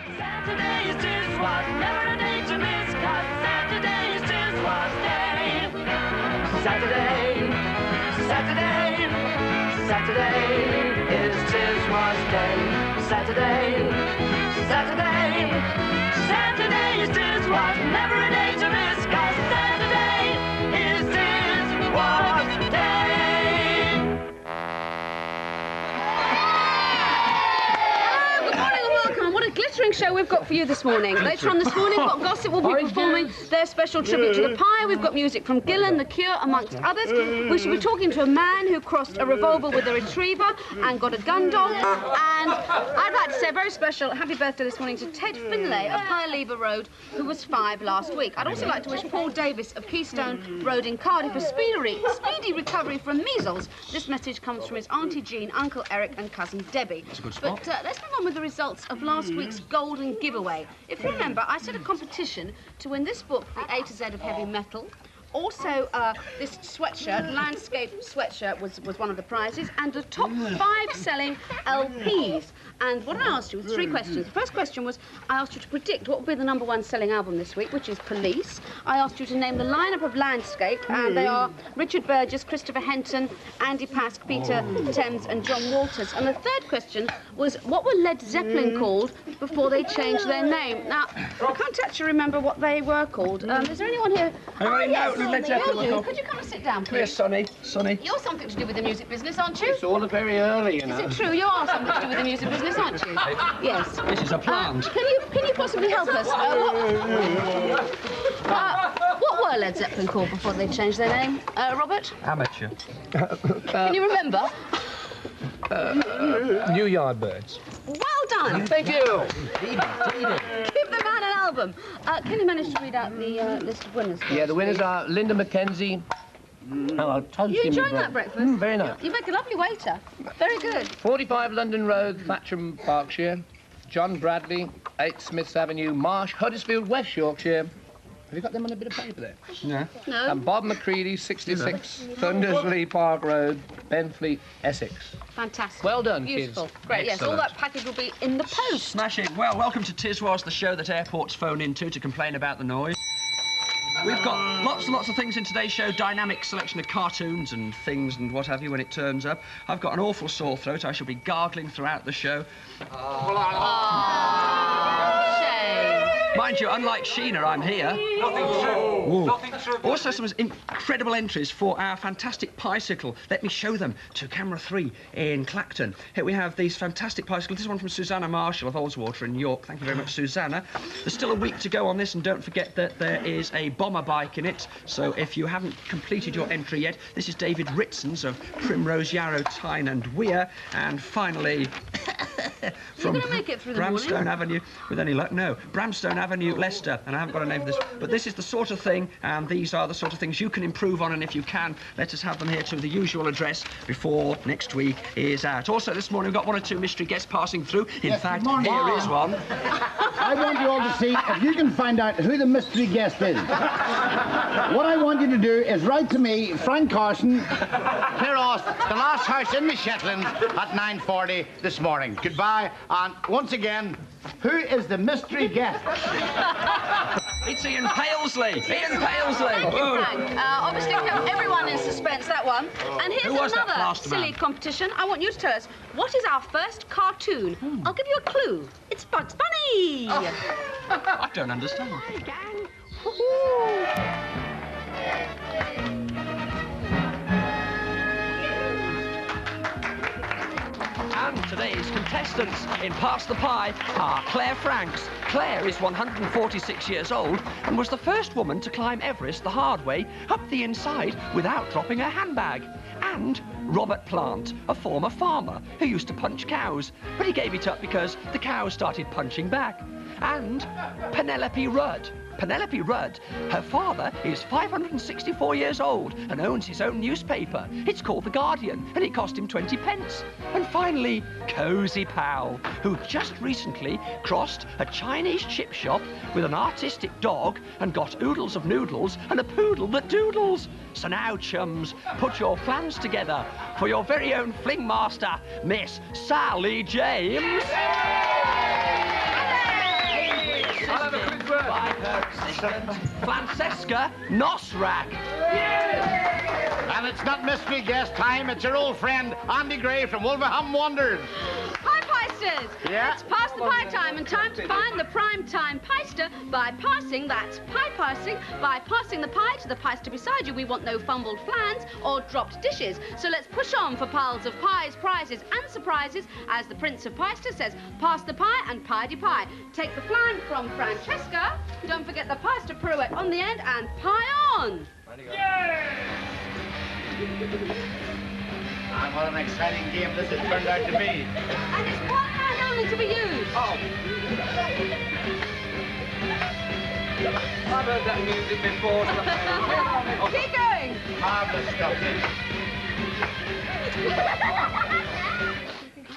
Saturday is Tiswas, never a day to miss, 'cause Saturday is Tiswas Day. Saturday, Saturday, Saturday is Tiswas Day. Saturday, Saturday, Saturday is Tiswas, never a day to miss, 'cause Saturday is Tiswas Day. Good morning and welcome. What a glittering show we've got for you this morning. Later on this morning, Got Gossip will be performing their special tribute to the Pie. We've got music from Gillan, The Cure, amongst others. We should be talking to a man who crossed a revolver with a retriever and got a gun dog. And I'd like to say a very special happy birthday this morning to Ted Finlay of Pie Lever Road, who was 5 last week. I'd also like to wish Paul Davis of Keystone Road in Cardiff a speedy recovery from measles. This message comes from his Auntie Jean, Uncle Eric and Cousin Debbie. That's a good spot. But let's move on with the results of last week's golden giveaway. If you remember, I set a competition to win this book, The A to Z of Heavy Metal. Also, this sweatshirt, landscape sweatshirt, was one of the prizes, and the top 5 selling LPs. And what I asked you was 3 questions. The first question was, I asked you to predict what would be the #1 selling album this week, which is Police. I asked you to name the lineup of Landscape, and they are Richard Burgess, Christopher Henton, Andy Pask, Peter Thames, and John Walters. And the third question was, what were Led Zeppelin called before they changed their name? Now, I can't actually remember what they were called. Is there anyone here? Anybody know who Led Zeppelin were called? Could you come and sit down, please? Here's Sonny. You're something to do with the music business, aren't you? It's all very early, you know. Is it true? You are something to do with the music business, aren't you? Yes. This is a plant. Can you possibly help us? What were Led Zeppelin called before they changed their name, Robert? Amateur. Can you remember? New Yardbirds. Well done. Thank you. Give the man an album. Can you manage to read out the list of winners? Yeah, the winners are Linda Mackenzie. Oh, You enjoying that breakfast? Very nice. You make a lovely waiter. Very good. 45 London Road, Thatcham, Berkshire. John Bradley, 8 Smiths Avenue, Marsh, Huddersfield, West Yorkshire. Have you got them on a bit of paper there? No. No. And Bob McCready, 66 Thundersley Park Road, Benfleet, Essex. Fantastic. Well done, Beautiful. kids. Great, yes. All Excellent. that package will be in the post. Smashing. Well, welcome to Tiswas, the show that airports phone into to complain about the noise. We've got lots and lots of things in today's show, dynamic selection of cartoons and things and what have you when it turns up. I've got an awful sore throat. I shall be gargling throughout the show. Shame. Mind you, unlike Sheena, I'm here. Nothing true. Nothing true. Also, some incredible entries for our fantastic bicycle. Let me show them to camera 3 in Clacton. Here we have these fantastic bicycles. This one from Susanna Marshall of Oldswater in York. Thank you very much, Susanna. There's still a week to go on this, and don't forget that there is a bomber bike in it. So if you haven't completed your entry yet, this is David Ritson's of Primrose, Yarrow, Tyne and Weir. And finally, from You're gonna make it through the Bramstone morning? Avenue, with any luck, no. Bramstone Avenue, Leicester, and I haven't got a name for this, but this is the sort of thing, and these are the sort of things you can improve on, and if you can, let us have them here to the usual address before next week is out. Also, this morning we've got 1 or 2 mystery guests passing through. In fact, good morning. here is one. I want you all to see if you can find out who the mystery guest is. What I want you to do is write to me, Frank Carson, Clearos, the last house in the Shetlands at 9:40 this morning. Goodbye, and once again, who is the mystery guest? It's Ian Paisley. Ian Paisley. Thank you, Frank. Obviously, kept everyone in suspense, that one. And here's Who was that another last silly man? competition. I want you to tell us, what is our first cartoon? I'll give you a clue. It's Bugs Bunny. I don't understand. And today's contestants in Pass the Pie are Claire Franks. Claire is 146 years old and was the first woman to climb Everest the hard way up the inside without dropping her handbag. And Robert Plant, a former farmer who used to punch cows, but he gave it up because the cows started punching back. And Penelope Rudd. Penelope Rudd, her father is 564 years old and owns his own newspaper. It's called The Guardian, and it cost him 20 pence. And finally, Cozy Powell, who just recently crossed a Chinese chip shop with an artistic dog and got oodles of noodles and a poodle that doodles. So now, chums, put your plans together for your very own fling master, Miss Sally James. Excellent. Francesca Nosrak. And it's not mystery guest time, it's your old friend, Andy Gray from Wolverhampton Wanderers. Hi, Pisters! Yeah? It's past the pie time and time to find the prime time pister by passing, that's pie passing, by passing the pie to the pister beside you. We want no fumbled flans or dropped dishes. So let's push on for piles of pies, prizes and surprises as the Prince of Pister says, pass the pie and pie-de-pie. Take the flan from Francesca. Don't forget the pister pirouette on the end and pie on. Ah, what an exciting game this has turned out to be. And it's one hand only to be used. Oh. I've heard that music before. Keep going. Marvellous stuff.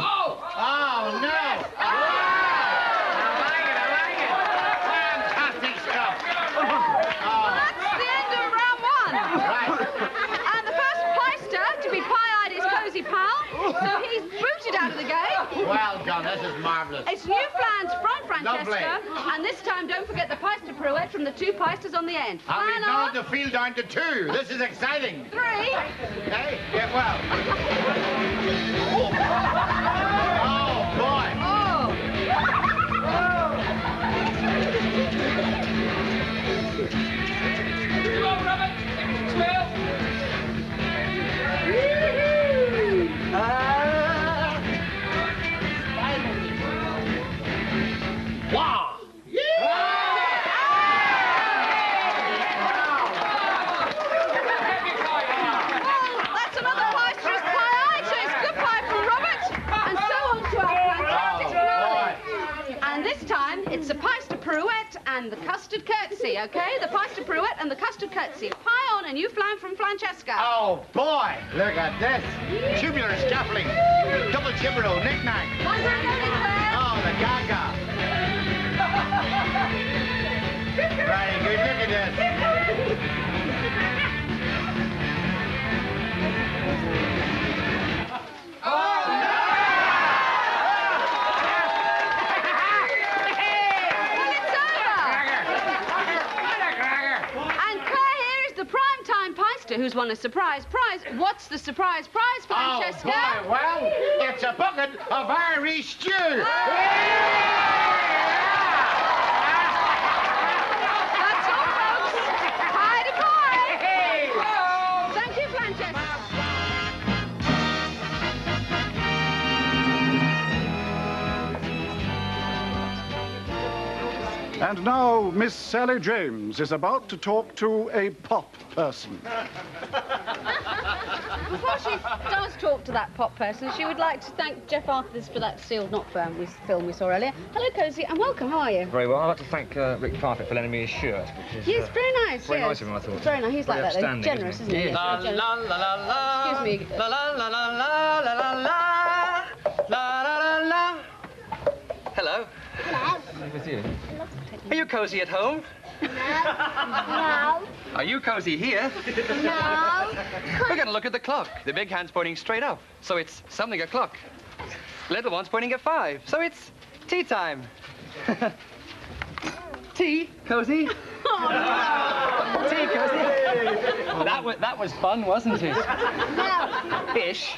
Oh! Oh, no! I like it. Fantastic stuff. That's the end of round one. Right. And the first pister to be pie-eyed is Cozy Powell, so he's booted out of the game. Well done, this is marvellous. It's new flans from Francesca, Lovely. and this time don't forget the pister pirouette from the two pisters on the end. And Flan we've narrowed on. the field down to 2. This is exciting. 3. Hey, get well. Oh, boy. Oh. Come on, Robert. Smell. Wow. That's another pister's pie-eyed, so it's good pie from Robert. And so on to our fantastic finale. And this time, it's a pister pirouette and the custard curtsy, okay? The pister pirouette and the custard curtsy. Pie on a new flan from Francesca. Oh, boy. Look at this. Tubular scaffolding. Double chibero, knick-knack. One hand only, Claire. Oh, the gaga. Very good. Look at this. Well, it's over. And Claire here is the primetime pister who's won a surprise prize. What's the surprise prize, Francesca? Oh, boy. Well, it's a bucket of Irish stew. That's all, folks. Pie-de-pie. Thank you, Francesca. And now, Miss Sally James is about to talk to a pop person. Before she does talk to that pop person, she would like to thank Jeff Arthurs for that sealed not film we saw earlier. Hello, Cozy, and welcome. How are you? Very well. I'd like to thank Rick Parfitt for lending me his shirt. Which is, Yes, very nice. very yes. nice of him, I thought. Very nice. He's Very like that, though. upstanding, Generous, isn't isn't he? he? Yes, La very la generous. la la la. Excuse me. La la la la la la la la. La la la la. Hello. Hello. Nice with you. Are you cozy at home? No. Are you cozy here? No. We're going to look at the clock. The big hand's pointing straight up, so it's something o'clock. Little one's pointing at 5, so it's tea time. Tea, Cozy? Tea, Cozy? That was fun, wasn't it? No. Ish.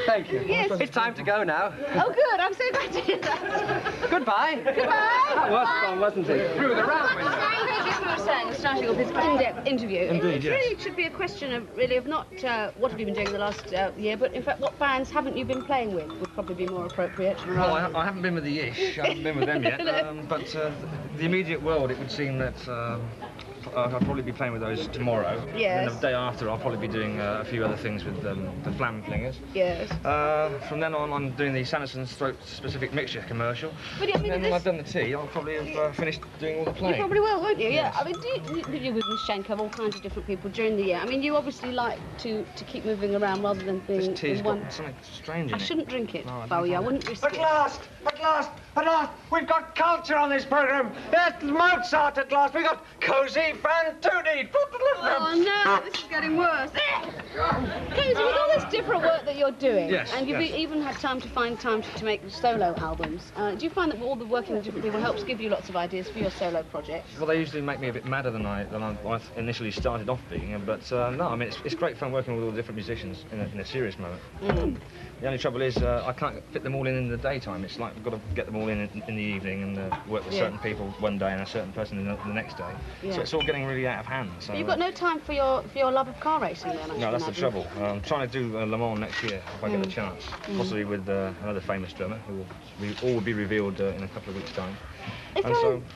Thank you. Yes. It's time to go now. Oh, good. I'm so glad to hear that. Goodbye. Goodbye. That was fun, wasn't it? Through the round window. As we were saying, starting off this in-depth interview, Indeed, it really should be a question of not what have you been doing the last year, but in fact what bands haven't you been playing with would probably be more appropriate. Well, I haven't been with the Ish. I haven't been with them yet. But the immediate world, it would seem that I'll probably be playing with those tomorrow. Yes. And the day after, I'll probably be doing a few other things with the Flam Flingers. Yes. From then on, I'm doing the Sanderson's throat-specific mixture commercial. But I mean, And then this- when I've done the tea, I'll probably have finished doing all the playing. You probably will, won't you? Yes. Yeah. I mean, you with Shenko, all kinds of different people during the year. I mean, you obviously like to keep moving around rather than being This tea's in one. got something strange in I it. shouldn't drink it, No, I if I were you. I don't wouldn't risk At it. last, we we've got culture on this programme. That's Mozart at last. We've got cosy fan tutti. Oh no, this is getting worse. Casey, with all this different work that you're doing, Yes, and you've yes. even had time to make solo albums, do you find that all the working with different people helps give you lots of ideas for your solo projects? Well, they usually make me a bit madder than I initially started off being, but no, I mean, it's great fun working with all the different musicians in a serious moment. The only trouble is I can't fit them all in the daytime. It's like I've got to get them all in the evening and work with certain people one day and a certain person the next day. Yeah. So it's all getting really out of hand. So, But you've got no time for your love of car racing then, I no, that's should the imagine. trouble. I'm trying to do Le Mans next year if I get the chance, possibly with another famous drummer who will be revealed in a couple of weeks' time.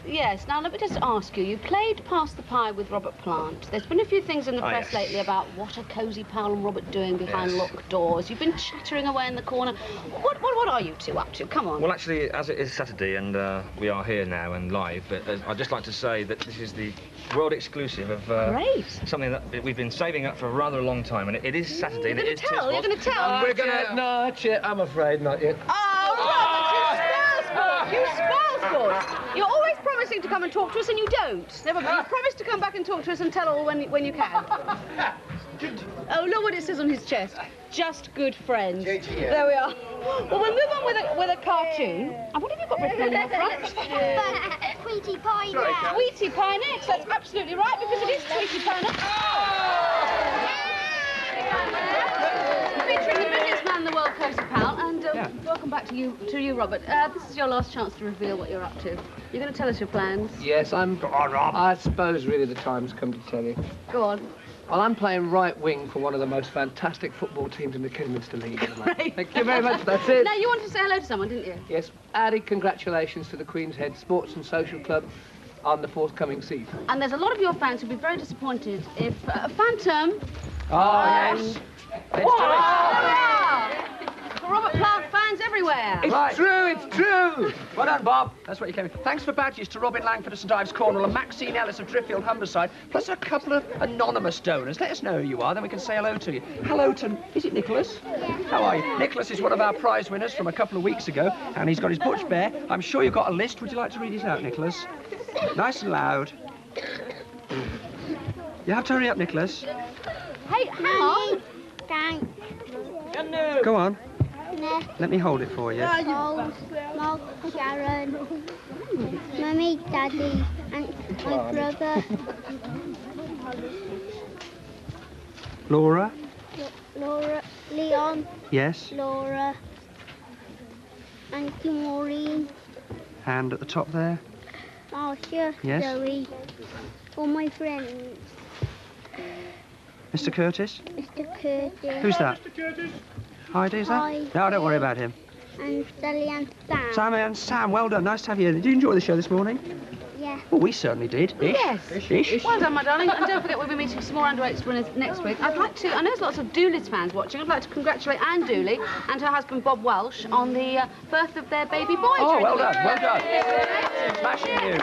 Yes, now let me just ask you, you played Pass the Pie with Robert Plant. There's been a few things in the press yes. lately about what are Cosy Powell and Robert doing behind locked doors. You've been chattering away in the corner. What are you two up to? Come on. Well, actually, as it is Saturday and we are here now and live, but I'd just like to say that this is the world exclusive of something that we've been saving up for a rather long time, and it is Saturday. You're and it is You're Tiswas. going to tell? We're gonna... Not yet, I'm afraid, not yet. Oh, Robert, you spoil sport. You're always promising to come and talk to us, and you don't. Never mind. You promise to come back and talk to us and tell all when you can. Oh, look what it says on his chest. Just good friends. There we are. Well, we'll move on with a cartoon. And what have you got written on your front? Sweetie Pie next. Sweetie Pie next. That's absolutely right, because it is Sweetie Pie next. Featuring the busiest man in the world, Cosy Powell, and welcome back to you, Robert. This is your last chance to reveal what you're up to. You're going to tell us your plans. Yes, I'm... Go on, Rob. I suppose really the time's come to tell you. Go on. Well, I'm playing right wing for one of the most fantastic football teams in the Kidderminster League at the moment. Great. Thank you very much. That's it. Now, you wanted to say hello to someone, didn't you? Yes, added congratulations to the Queen's Head Sports and Social Club on the forthcoming season. And there's a lot of your fans who'd be very disappointed if Phantom... Oh, yes. Let's do it. Robert Plant fans everywhere. It's true, it's true. Well done, Bob. That's what you came in. Thanks for badges to Robin Langford of St Ives Cornwall and Maxine Ellis of Driffield Humberside, plus a couple of anonymous donors. Let us know who you are, then we can say hello to you. Hello to... Is it Nicholas? How are you? Nicholas is one of our prize winners from a couple of weeks ago, and he's got his Butch Bear. I'm sure you've got a list. Would you like to read it out, Nicholas? Nice and loud. You have to hurry up, Nicholas. Hey, hang on. Thanks. Go on. Let me hold it for you. Mog, Sharon, Mummy, Daddy, and my brother, Laura? Laura, Leon, Yes. Laura, Auntie Maureen, And at the top there? Marcia, Yes. Zoe, all my friends, Mr. Curtis? Mr. Curtis. Who's that? Heidi, is that? Heidi. No, don't worry about him. And Sally and Sam. Sam and Sam, well done. Nice to have you. Did you enjoy the show this morning? Yeah. Well, we certainly did. Ish. Yes. Ish. Well done, my darling. And don't forget, we'll be meeting some more under-8s winners next week. I'd like to... I know there's lots of Dooley's fans watching. I'd like to congratulate Anne Dooley and her husband, Bob Welsh, on the birth of their baby boy. Oh, during well the done, week. well done. Smashing news.